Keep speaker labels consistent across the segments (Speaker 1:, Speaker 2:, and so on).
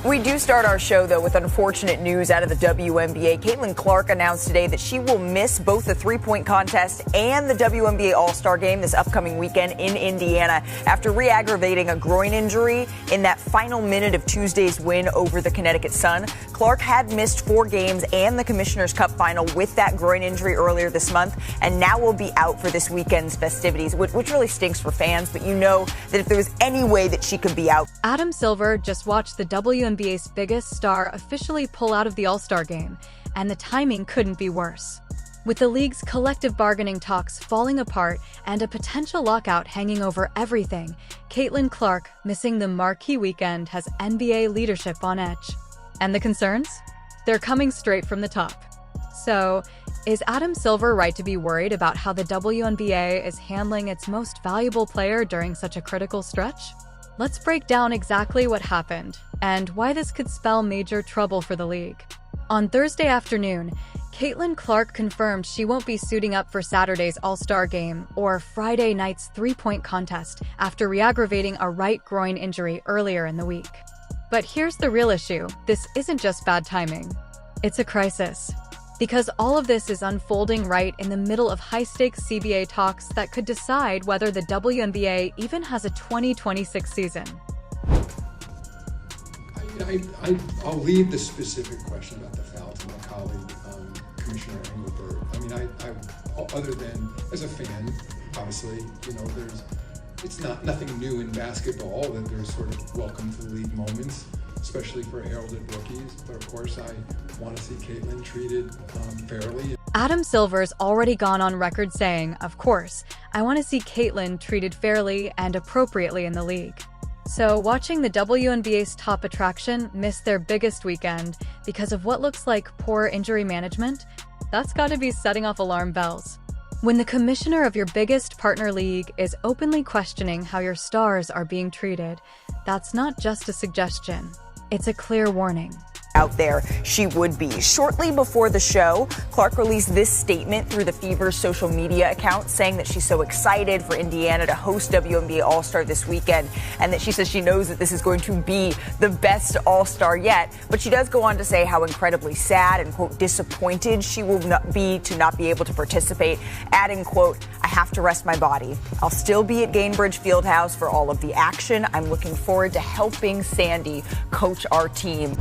Speaker 1: We do start our show, though, with unfortunate news out of the WNBA. Caitlin Clark announced today that she will miss both the three-point contest and the WNBA All-Star Game this upcoming weekend in Indiana after re-aggravating a groin injury in that final minute of Tuesday's win over the Connecticut Sun. Clark had missed 4 games and the Commissioner's Cup final with that groin injury earlier this month, and now will be out for this weekend's festivities, which really stinks for fans, but you know that if there was any way that she could be out.
Speaker 2: Adam Silver just watched the WNBA's biggest star officially pull out of the All-Star Game, and the timing couldn't be worse. With the league's collective bargaining talks falling apart and a potential lockout hanging over everything, Caitlin Clark missing the marquee weekend has NBA leadership on edge. And the concerns? They're coming straight from the top. So, is Adam Silver right to be worried about how the WNBA is handling its most valuable player during such a critical stretch? Let's break down exactly what happened and why this could spell major trouble for the league. On Thursday afternoon, Caitlin Clark confirmed she won't be suiting up for Saturday's All-Star Game or Friday night's three-point contest after re-aggravating a right groin injury earlier in the week. But here's the real issue. This isn't just bad timing. It's a crisis. Because all of this is unfolding right in the middle of high-stakes CBA talks that could decide whether the WNBA even has a 2026 season.
Speaker 3: I'll leave the specific question about the foul to my colleague, Commissioner Engelbert. I mean, I other than as a fan, obviously, you know, it's nothing new in basketball that there's sort of welcome to the league moments, especially for heralded rookies. But of course, I want to see Caitlin treated fairly.
Speaker 2: Adam Silver's already gone on record saying, of course, I want to see Caitlin treated fairly and appropriately in the league. So watching the WNBA's top attraction miss their biggest weekend because of what looks like poor injury management, that's got to be setting off alarm bells. When the commissioner of your biggest partner league is openly questioning how your stars are being treated, that's not just a suggestion. It's a clear warning.
Speaker 1: Out there she would be. Shortly before the show, Clark released this statement through the Fever's social media account saying that she's so excited for Indiana to host WNBA All-Star this weekend, and that she says she knows that this is going to be the best All-Star yet. But she does go on to say how incredibly sad and, quote, disappointed she will not be able to participate, adding, quote, I have to rest my body. I'll still be at Gainbridge Fieldhouse for all of the action. I'm looking forward to helping Sandy coach our team.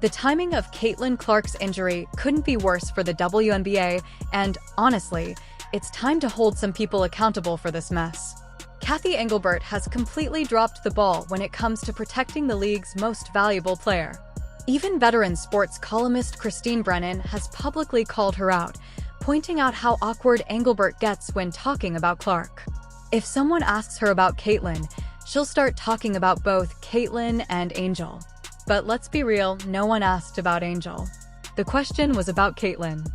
Speaker 2: The timing of Caitlin Clark's injury couldn't be worse for the WNBA, and honestly, it's time to hold some people accountable for this mess. Cathy Engelbert has completely dropped the ball when it comes to protecting the league's most valuable player. Even veteran sports columnist Christine Brennan has publicly called her out, pointing out how awkward Engelbert gets when talking about Clark. If someone asks her about Caitlin, she'll start talking about both Caitlin and Angel. But let's be real, no one asked about Angel. The question was about Caitlin.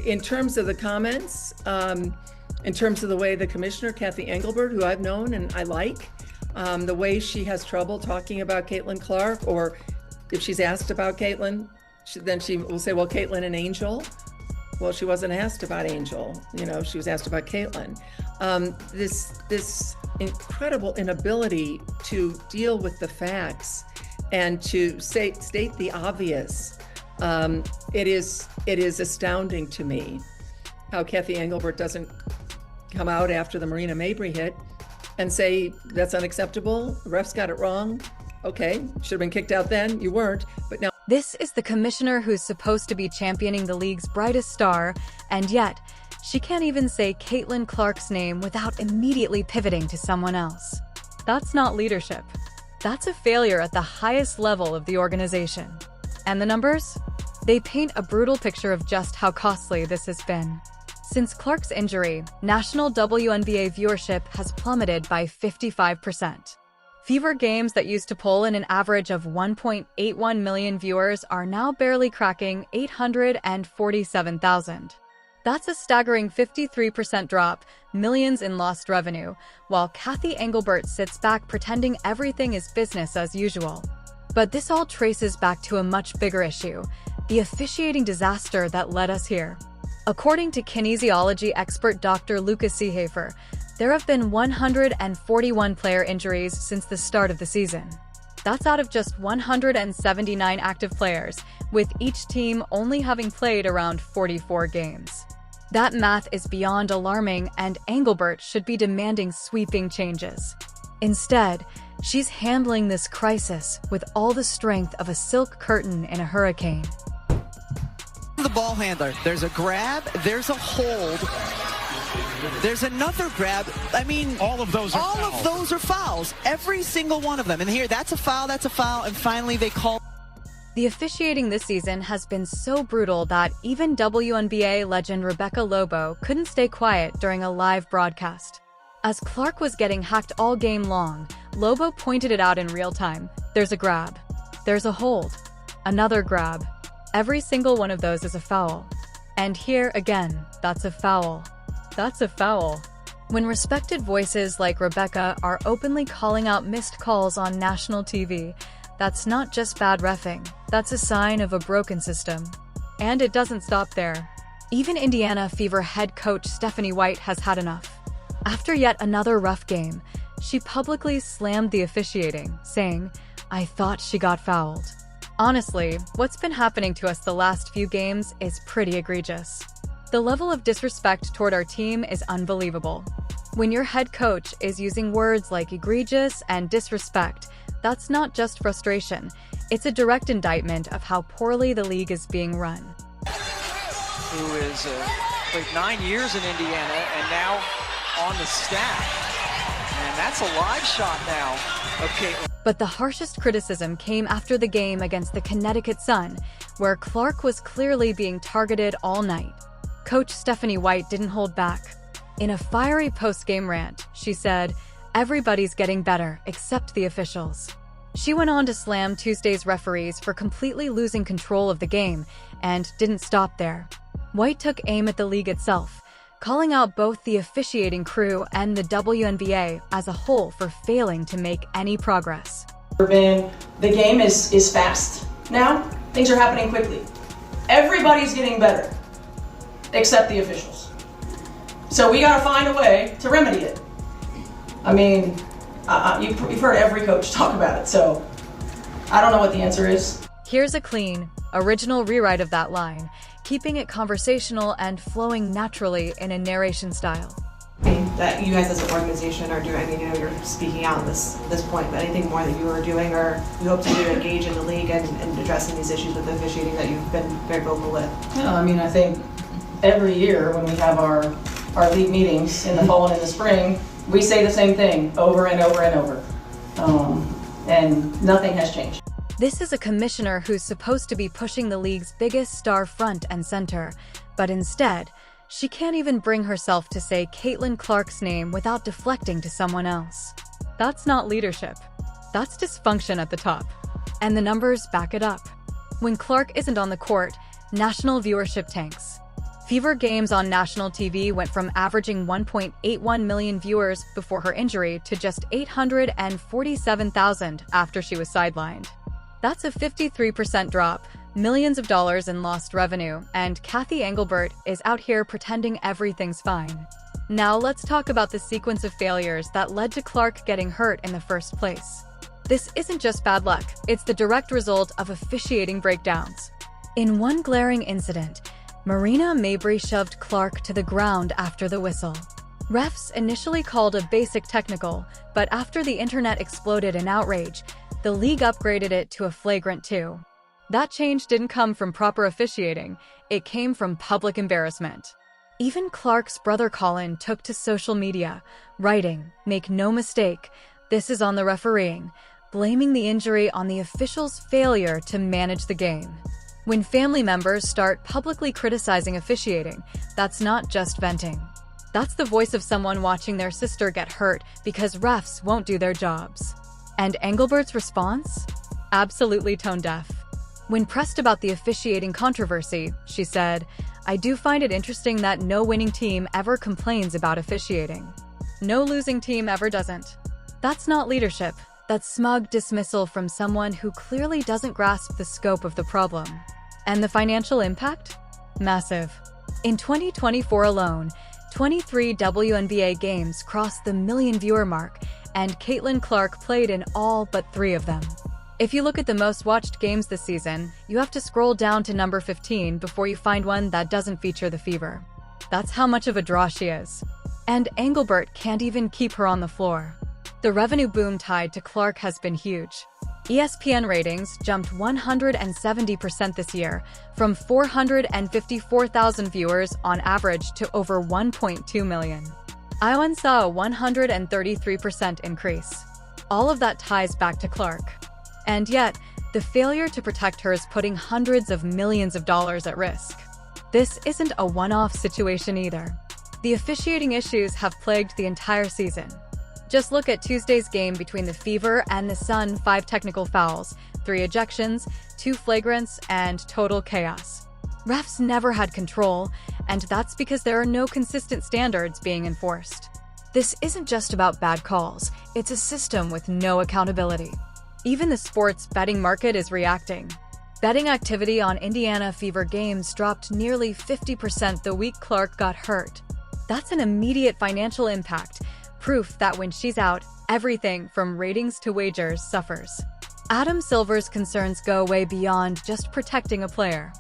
Speaker 4: In terms of the comments, in terms of the way the commissioner, Cathy Engelbert, who I've known and I like, the way she has trouble talking about Caitlin Clark, or if she's asked about Caitlin, then she will say, well, Caitlin and Angel. Well, she wasn't asked about Angel, you know, she was asked about Caitlin. This incredible inability to deal with the facts and to state the obvious, it is astounding to me how Cathy Engelbert doesn't come out after the Marina Mabry hit and say that's unacceptable, the refs got it wrong, okay, should have been kicked out then, you weren't, but now.
Speaker 2: This is the commissioner who's supposed to be championing the league's brightest star, and yet, she can't even say Caitlin Clark's name without immediately pivoting to someone else. That's not leadership. That's a failure at the highest level of the organization. And the numbers? They paint a brutal picture of just how costly this has been. Since Clark's injury, national WNBA viewership has plummeted by 55%. Fever games that used to pull in an average of 1.81 million viewers are now barely cracking 847,000. That's a staggering 53% drop, millions in lost revenue, while Cathy Engelbert sits back pretending everything is business as usual. But this all traces back to a much bigger issue, the officiating disaster that led us here. According to kinesiology expert Dr. Lucas Seehafer, there have been 141 player injuries since the start of the season. That's out of just 179 active players, with each team only having played around 44 games. That math is beyond alarming, and Engelbert should be demanding sweeping changes. Instead, she's handling this crisis with all the strength of a silk curtain in a hurricane.
Speaker 5: The ball handler, there's a grab, there's a hold, there's another grab. I mean, all of those are fouls. Every single one of them. And here, that's a foul, and finally they call.
Speaker 2: The officiating this season has been so brutal that even WNBA legend Rebecca Lobo couldn't stay quiet during a live broadcast. As Clark was getting hacked all game long, Lobo pointed it out in real time. There's a grab. There's a hold. Another grab. Every single one of those is a foul. And here again, that's a foul. That's a foul. When respected voices like Rebecca are openly calling out missed calls on national TV, that's not just bad reffing, that's a sign of a broken system. And it doesn't stop there. Even Indiana Fever head coach Stephanie White has had enough. After yet another rough game, she publicly slammed the officiating, saying, "I thought she got fouled." Honestly, what's been happening to us the last few games is pretty egregious. The level of disrespect toward our team is unbelievable. When your head coach is using words like egregious and disrespect, that's not just frustration, it's a direct indictment of how poorly the league is being run.
Speaker 6: Who is played 9 years in Indiana and now on the staff. And that's a live shot now of Caitlin.
Speaker 2: But the harshest criticism came after the game against the Connecticut Sun, where Clark was clearly being targeted all night. Coach Stephanie White didn't hold back. In a fiery post-game rant, she said, "Everybody's getting better, except the officials." She went on to slam Tuesday's referees for completely losing control of the game, and didn't stop there. White took aim at the league itself, calling out both the officiating crew and the WNBA as a whole for failing to make any progress.
Speaker 7: The game is fast now. Things are happening quickly. Everybody's getting better, except the officials. So we gotta find a way to remedy it. I mean, you've heard every coach talk about it, so I don't know what the answer is.
Speaker 2: Here's a clean, original rewrite of that line, keeping it conversational and flowing naturally in a narration style.
Speaker 8: That you guys as an organization are doing, I mean, you're speaking out at this point, but anything more that you are doing or you hope to do to engage in the league and addressing these issues with the officiating that you've been very vocal with?
Speaker 7: I mean, I think every year when we have our league meetings in the fall and in the spring, we say the same thing over and over and over, and nothing has changed.
Speaker 2: This is a commissioner who's supposed to be pushing the league's biggest star front and center, but instead, she can't even bring herself to say Caitlin Clark's name without deflecting to someone else. That's not leadership. That's dysfunction at the top. And the numbers back it up. When Clark isn't on the court, national viewership tanks. Fever games on national TV went from averaging 1.81 million viewers before her injury to just 847,000 after she was sidelined. That's a 53% drop, millions of dollars in lost revenue, and Kathy Engelbert is out here pretending everything's fine. Now let's talk about the sequence of failures that led to Clark getting hurt in the first place. This isn't just bad luck, it's the direct result of officiating breakdowns. In one glaring incident, Marina Mabry shoved Clark to the ground after the whistle. Refs initially called a basic technical, but after the internet exploded in outrage, the league upgraded it to a flagrant 2. That change didn't come from proper officiating, it came from public embarrassment. Even Clark's brother Colin took to social media, writing, "Make no mistake, this is on the refereeing," blaming the injury on the officials' failure to manage the game. When family members start publicly criticizing officiating, that's not just venting. That's the voice of someone watching their sister get hurt because refs won't do their jobs. And Engelbert's response? Absolutely tone deaf. When pressed about the officiating controversy, she said, "I do find it interesting that no winning team ever complains about officiating. No losing team ever doesn't." That's not leadership. That's smug dismissal from someone who clearly doesn't grasp the scope of the problem. And the financial impact? Massive. In 2024 alone, 23 WNBA games crossed the million-viewer mark, and Caitlin Clark played in all but 3 of them. If you look at the most watched games this season, you have to scroll down to number 15 before you find one that doesn't feature the Fever. That's how much of a draw she is. And Engelbert can't even keep her on the floor. The revenue boom tied to Clark has been huge. ESPN ratings jumped 170% this year, from 454,000 viewers on average to over 1.2 million. ION saw a 133% increase. All of that ties back to Clark. And yet, the failure to protect her is putting hundreds of millions of dollars at risk. This isn't a one-off situation either. The officiating issues have plagued the entire season. Just look at Tuesday's game between the Fever and the Sun: 5 technical fouls, 3 ejections, 2 flagrants, and total chaos. Refs never had control, and that's because there are no consistent standards being enforced. This isn't just about bad calls, it's a system with no accountability. Even the sports betting market is reacting. Betting activity on Indiana Fever games dropped nearly 50% the week Clark got hurt. That's an immediate financial impact, proof that when she's out, everything from ratings to wagers suffers. Adam Silver's concerns go way beyond just protecting a player.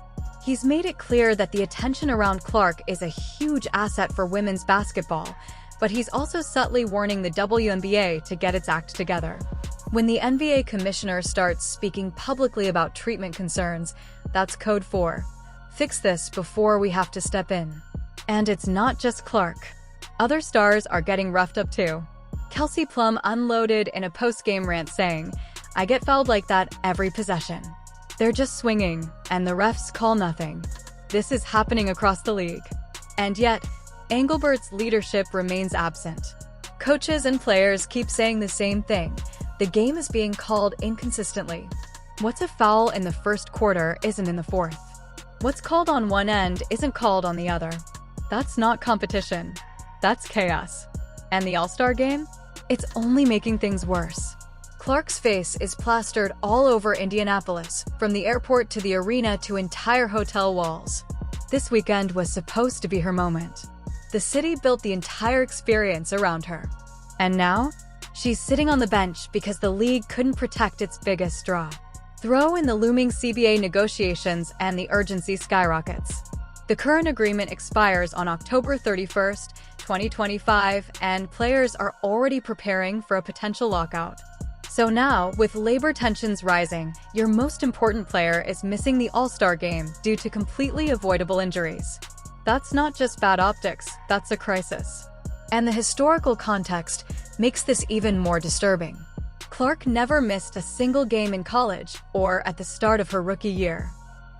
Speaker 2: He's made it clear that the attention around Clark is a huge asset for women's basketball, but he's also subtly warning the WNBA to get its act together. When the NBA commissioner starts speaking publicly about treatment concerns, that's code for fix this before we have to step in. And it's not just Clark. Other stars are getting roughed up too. Kelsey Plum unloaded in a post-game rant saying, "I get fouled like that every possession. They're just swinging, and the refs call nothing." This is happening across the league. And yet, Engelbert's leadership remains absent. Coaches and players keep saying the same thing. The game is being called inconsistently. What's a foul in the first quarter isn't in the fourth. What's called on one end isn't called on the other. That's not competition. That's chaos. And the All-Star Game? It's only making things worse. Clark's face is plastered all over Indianapolis, from the airport to the arena to entire hotel walls. This weekend was supposed to be her moment. The city built the entire experience around her. And now, she's sitting on the bench because the league couldn't protect its biggest draw. Throw in the looming CBA negotiations and the urgency skyrockets. The current agreement expires on October 31st, 2025, and players are already preparing for a potential lockout. So now, with labor tensions rising, your most important player is missing the All-Star Game due to completely avoidable injuries. That's not just bad optics, that's a crisis. And the historical context makes this even more disturbing. Clark never missed a single game in college or at the start of her rookie year.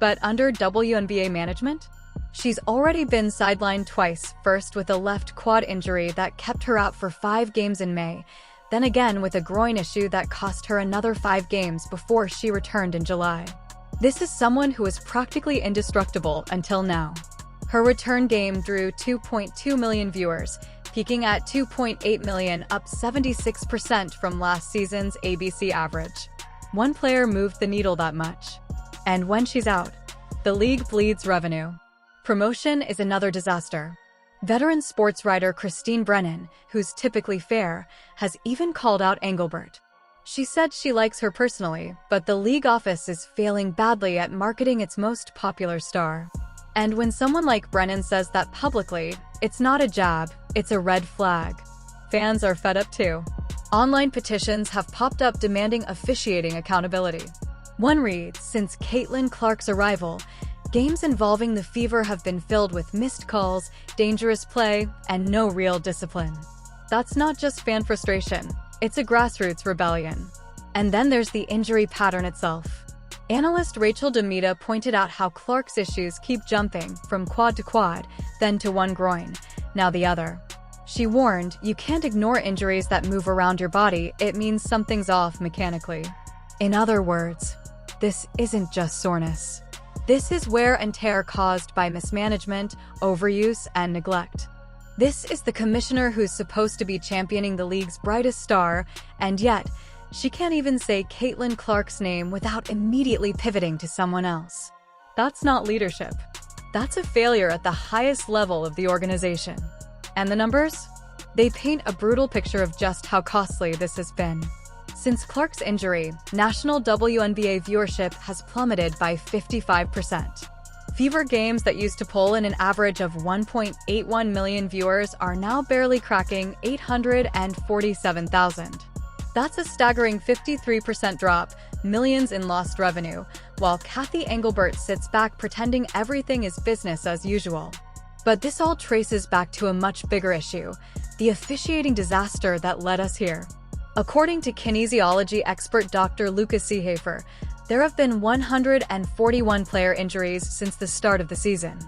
Speaker 2: But under WNBA management, she's already been sidelined twice, first with a left quad injury that kept her out for 5 games in May, then again with a groin issue that cost her another 5 games before she returned in July. This is someone who was practically indestructible until now. Her return game drew 2.2 million viewers, peaking at 2.8 million, up 76% from last season's ABC average. One player moved the needle that much. And when she's out, the league bleeds revenue. Promotion is another disaster. Veteran sports writer Christine Brennan, who's typically fair, has even called out Engelbert. She said she likes her personally, but the league office is failing badly at marketing its most popular star. And when someone like Brennan says that publicly, it's not a jab, it's a red flag. Fans are fed up too. Online petitions have popped up demanding officiating accountability. One reads, "Since Caitlin Clark's arrival, games involving the Fever have been filled with missed calls, dangerous play, and no real discipline." That's not just fan frustration, it's a grassroots rebellion. And then there's the injury pattern itself. Analyst Rachel Demita pointed out how Clark's issues keep jumping from quad to quad, then to one groin, now the other. She warned, "You can't ignore injuries that move around your body, it means something's off mechanically." In other words, this isn't just soreness. This is wear and tear caused by mismanagement, overuse, and neglect. This is the commissioner who's supposed to be championing the league's brightest star, and yet, she can't even say Caitlin Clark's name without immediately pivoting to someone else. That's not leadership. That's a failure at the highest level of the organization. And the numbers? They paint a brutal picture of just how costly this has been. Since Clark's injury, national WNBA viewership has plummeted by 55%. Fever games that used to pull in an average of 1.81 million viewers are now barely cracking 847,000. That's a staggering 53% drop, millions in lost revenue, while Kathy Engelbert sits back pretending everything is business as usual. But this all traces back to a much bigger issue, the officiating disaster that led us here. According to kinesiology expert Dr. Lucas Seehafer, there have been 141 player injuries since the start of the season.